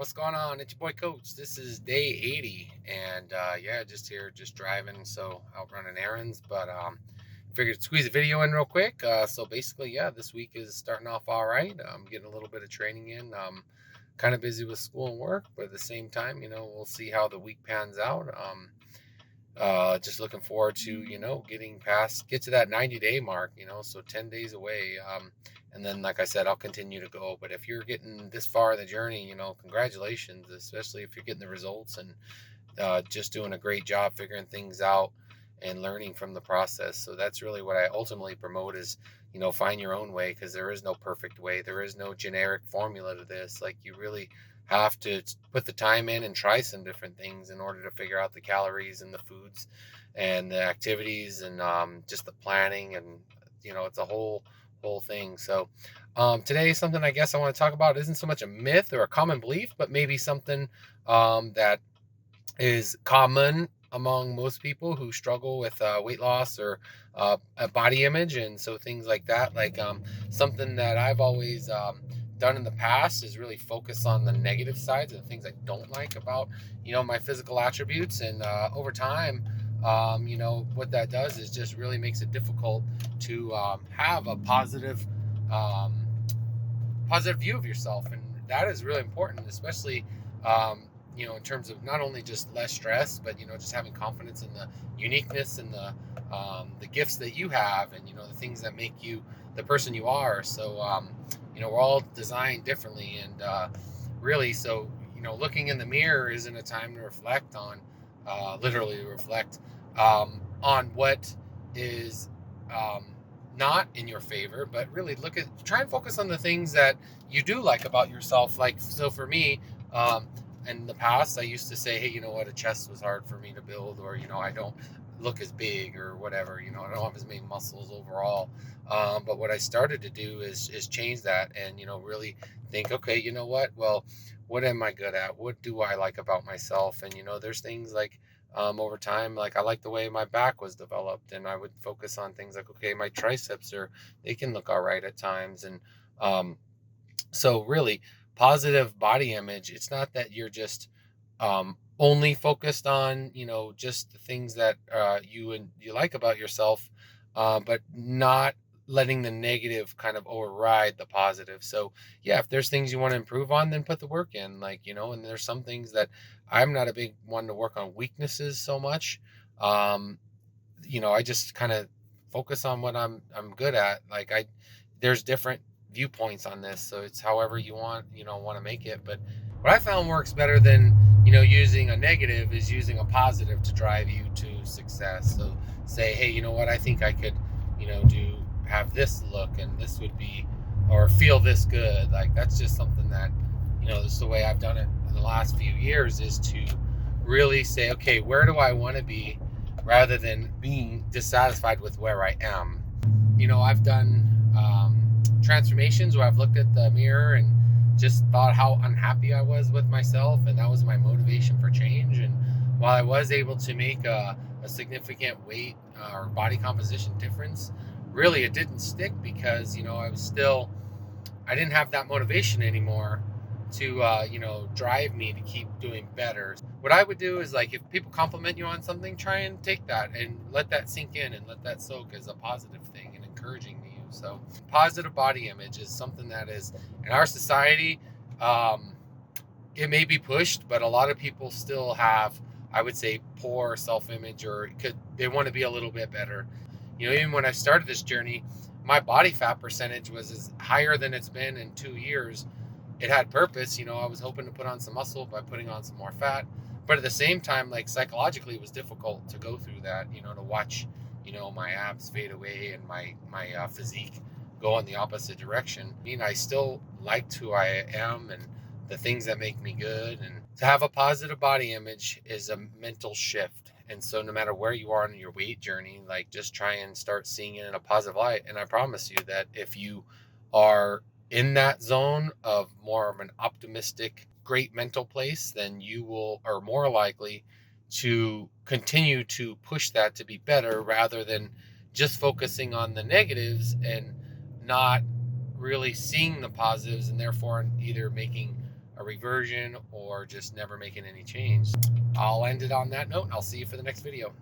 What's going on? It's your boy Coach. This is day 80, and yeah, just here, just driving, so out running errands. But figured squeeze a video in real quick. So basically, yeah, this week is starting off all right. I'm getting a little bit of training in. Kind of busy with school and work, but at the same time, we'll see how the week pans out. Just looking forward to get to that 90-day mark, so 10 days away. And then, like I said, I'll continue to go. But if you're getting this far in the journey, congratulations, especially if you're getting the results and just doing a great job figuring things out and learning from the process. So that's really what I ultimately promote is, find your own way, because there is no perfect way. There is no generic formula to this. Like, you really have to put the time in and try some different things in order to figure out the calories and the foods and the activities and just the planning. And it's a whole thing. So today, something I guess I want to talk about isn't so much a myth or a common belief, but maybe something that is common among most people who struggle with weight loss or a body image. And so things like that, like something that I've always done in the past is really focus on the negative sides and the things I don't like about, my physical attributes. And over time, what that does is just really makes it difficult to have a um, positive view of yourself. And that is really important, especially in terms of not only just less stress, but just having confidence in the uniqueness and the gifts that you have, and the things that make you the person you are. So we're all designed differently, and really, so looking in the mirror isn't a time to reflect on, literally reflect on what is not in your favor, but really try and focus on the things that you do like about yourself. Like, so for me, in the past, I used to say, hey, you know what, a chest was hard for me to build, or I don't look as big, or whatever, I don't have as many muscles overall. But what I started to do is change that, and really think, okay, you know what, well, what am I good at? What do I like about myself? And there's things like over time, like I like the way my back was developed, and I would focus on things like, okay, my triceps they can look all right at times. And um, so really, positive body image, it's not that you're just only focused on just the things that you like about yourself, but not letting the negative kind of override the positive. So yeah, if there's things you want to improve on, then put the work in, like, and there's some things that I'm not a big one to work on weaknesses so much. um I just kind of focus on what I'm good at. Like, there's different viewpoints on this, so it's however you want to make it. But what I found works better than using a negative is using a positive to drive you to success. So say, hey, you know what, I think I could do have this look, and this would be, or feel this good. Like, that's just something that this is the way I've done it in the last few years, is to really say, okay, where do I want to be, rather than being dissatisfied with where I am. I've done transformations where I've looked at the mirror and just thought how unhappy I was with myself, and that was my motivation for change. And while I was able to make a significant weight or body composition difference, really it didn't stick, because I didn't have that motivation anymore to drive me to keep doing better. What I would do is, like, if people compliment you on something, try and take that and let that sink in and let that soak as a positive thing and encouraging to you. So positive body image is something that is, in our society, um, it may be pushed, but a lot of people still have, I would say, poor self-image, or they want to be a little bit better. Even when I started this journey, my body fat percentage was as higher than it's been in 2 years. It had purpose. I was hoping to put on some muscle by putting on some more fat, but at the same time, like, psychologically, it was difficult to go through that, to watch my abs fade away and my physique go in the opposite direction. I still liked who I am and the things that make me good. And to have a positive body image is a mental shift. And so no matter where you are in your weight journey, like, just try and start seeing it in a positive light. And I promise you that if you are in that zone of more of an optimistic, great mental place, then are more likely to continue to push that to be better, rather than just focusing on the negatives and not really seeing the positives, and therefore either making a reversion or just never making any change. I'll end it on that note. I'll see you for the next video.